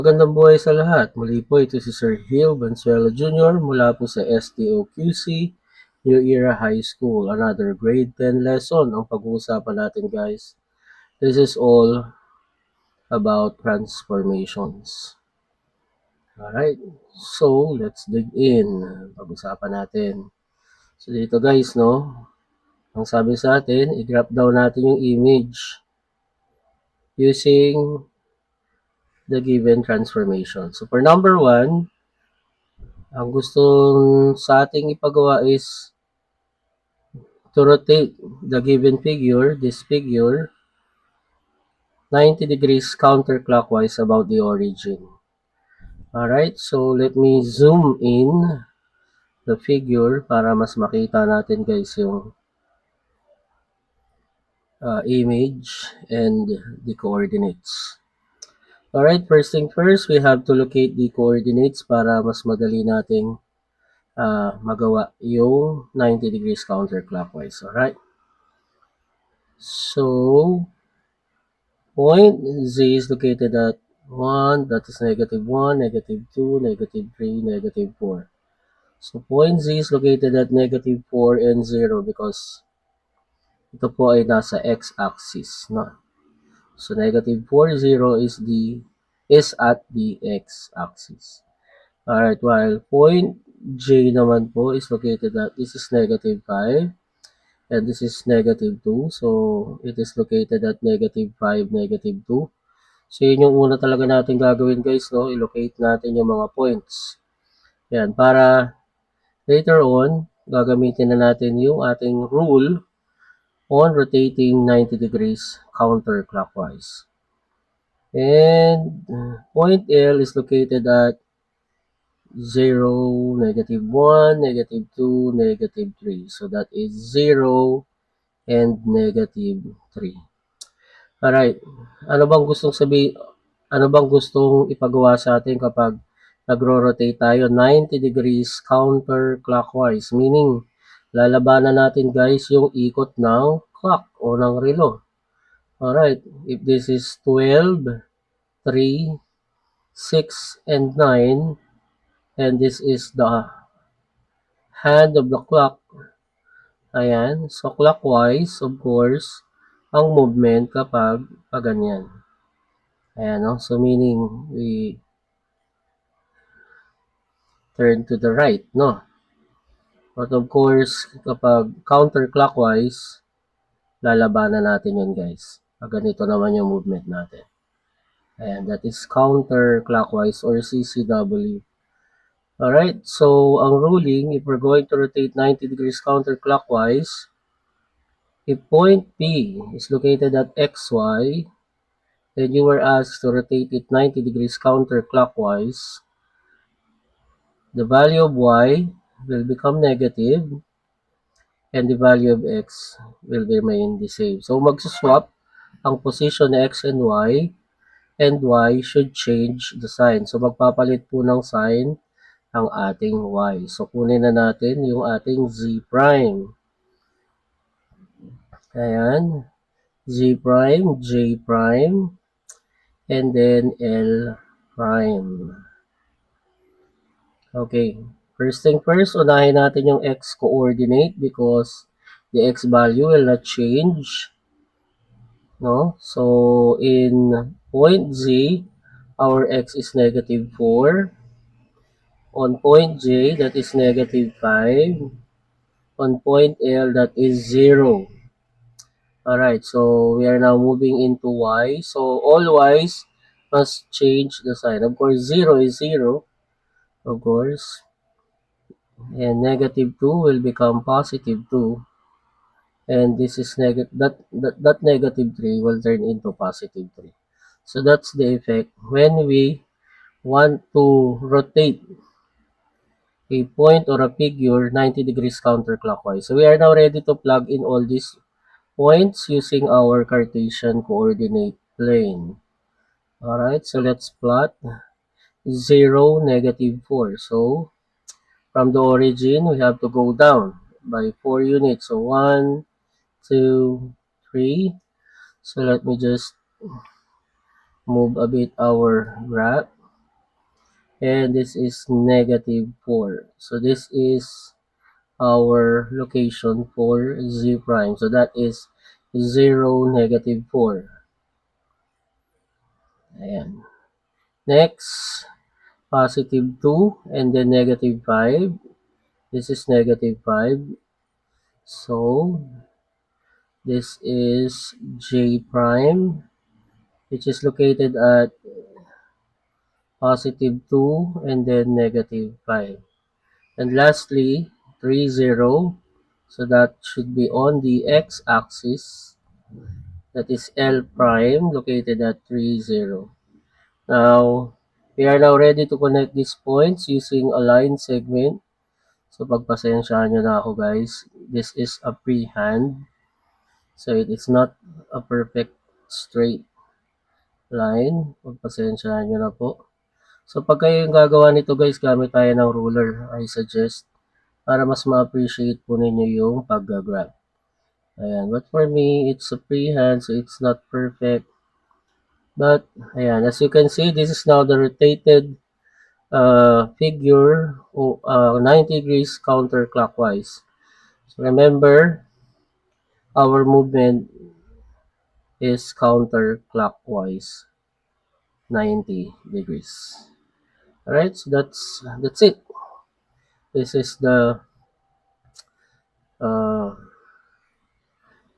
Magandang buhay sa lahat. Muli po ito si Sir Gil Bansuelo Jr. mula po sa STOQC New Era High School. Another grade 10 lesson ang pag-uusapan natin, guys. This is all about transformations. Alright, so let's dig in. Pag-usapan natin. So dito guys, no, ang sabi sa atin, i-graph down natin yung image using the given transformation. So for number 1, ang gusto sa ating ipagawa is to rotate the given figure, this figure, 90 degrees counterclockwise about the origin. Alright, so let me zoom in the figure para mas makita natin guys yung image and the coordinates. Alright, first thing first, we have to locate the coordinates para mas madali nating magawa yung 90 degrees counterclockwise. Alright, so point Z is located at 1, that is negative 1, negative 2, negative 3, negative 4. So point Z is located at negative 4 and 0 because ito po ay nasa x-axis, no? So negative 4, 0 is at the x-axis. Alright, while point J naman po is located at, this is negative 5 and this is negative 2. So it is located at negative 5, negative 2. So yun yung una talaga natin gagawin guys, no? I-locate natin yung mga points. Yan, para later on, gagamitin na natin yung ating rule on rotating 90 degrees counterclockwise. And point L is located at 0, negative 1, negative 2, negative 3. So that is 0 and negative 3. Alright, ano bang gustong ipagawa sa atin kapag nagro-rotate tayo 90 degrees counterclockwise? Meaning, lalabanan natin guys yung ikot ng clock o ng relo. Alright, if this is 12, 3, 6, and 9, and this is the hand of the clock, ayan, so clockwise, of course, ang movement kapag ganyan. Ayan, no? So meaning, we turn to the right, no? But of course, kapag counterclockwise, lalabanan natin yun guys. Pag ganito naman yung movement natin. Ayan, that is counterclockwise or CCW. Alright, so ang ruling, if we're going to rotate 90 degrees counterclockwise, if point P is located at XY, then you were asked to rotate it 90 degrees counterclockwise, the value of Y will become negative and the value of X will remain the same. So magsuswap ang position na X and Y should change the sign. So magpapalit po ng sign ang ating Y. So kunin na natin yung ating Z prime. Ayan. Z prime, J prime, and then L prime. Okay. First thing first, unahin natin yung X coordinate because the X value will not change. No? So, in point Z, our X is negative 4. On point J, that is negative 5. On point L, that is 0. Alright, so we are now moving into Y. So, all Y's must change the sign. Of course, 0 is 0. Of course. And negative 2 will become positive 2. And this is that negative 3 will turn into positive 3. So that's the effect when we want to rotate a point or a figure 90 degrees counterclockwise. So we are now ready to plug in all these points using our Cartesian coordinate plane. Alright, so let's plot 0, negative 4. So from the origin, we have to go down by 4 units. So 1, 2, 3. So let me just move a bit our graph. and this is -4. So this is our location for z prime. So that is 0, -4. Ayan. Next, +2 and then -5. This is -5. So this is J prime, which is located at +2 and then -5. And lastly, 3, 0. So that should be on the x-axis. That is L prime located at 3, 0. Now, we are now ready to connect these points using a line segment. So, pagpasensyahan nyo na ako guys. This is a freehand. So, it is not a perfect straight line. Pagpasensyahan nyo na po. So, pag kayo yung gagawa nito guys, gamit tayo ng ruler, I suggest. Para mas ma-appreciate po ninyo yung pag-graph. Ayan. But for me, it's a freehand, so it's not perfect. But, ayan, as you can see, this is now the rotated figure 90 degrees counterclockwise. So remember, our movement is counterclockwise 90 degrees. Alright, so that's it. This is the uh,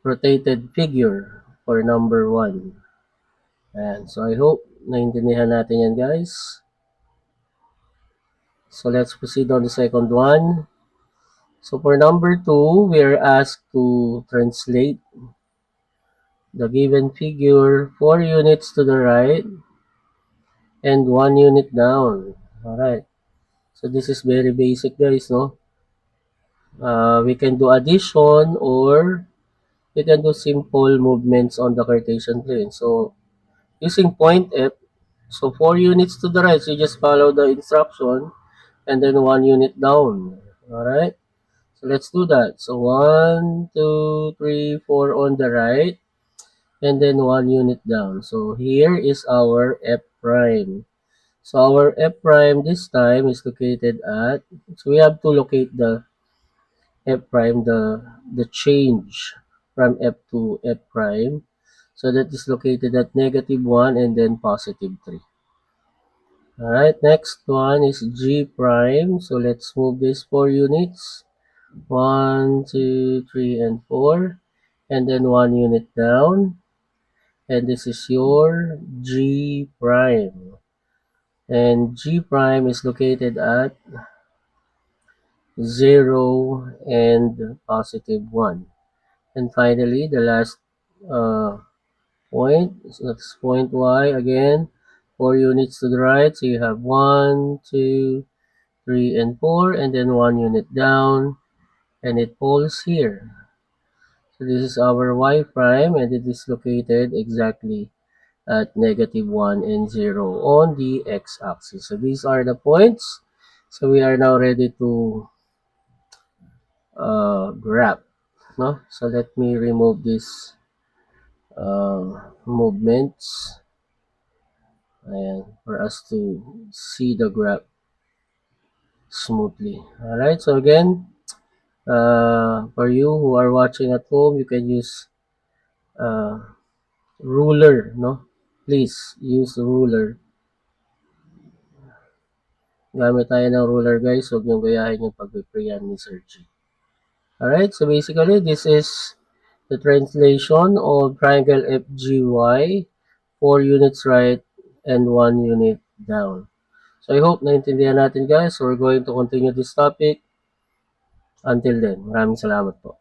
rotated figure for number 1. And so I hope naintindihan natin yan guys. So let's proceed on the second one. So for number 2, we are asked to translate the given figure 4 units to the right and 1 unit down. Alright. So this is very basic guys, no? We can do addition or we can do simple movements on the Cartesian plane. So using point F, so 4 units to the right, so you just follow the instruction and then 1 unit down. Alright. So let's do that. So 1, 2, 3, 4 on the right and then 1 unit down. So here is our F prime. So our F prime this time is located at, so we have to locate the F prime, the change from F to F prime. So that is located at -1 and then +3. Alright, next one is G prime. So let's move this 4 units. 1, 2, 3, and 4. And then 1 unit down. And this is your G prime. And G prime is located at 0 and +1. And finally, the last point, so that's point Y again. 4 units to the right, so you have 1, 2, 3, and 4, and then 1 unit down, and it falls here. So this is our Y prime, and it is located exactly at -1 and 0 on the x-axis. So these are the points. So we are now ready to graph. No? So let me remove this movements. Ayan, for us to see the graph smoothly. Alright, so again, for you who are watching at home, you can use ruler, no? Please use ruler. Gamit tayo ng ruler guys, huwag niyong gayahin yung pag-preyan ni Sir G. Alright, so basically this is the translation of triangle FGY, 4 units right and 1 unit down. So I hope naintindihan natin guys. So we're going to continue this topic. Until then, maraming salamat po.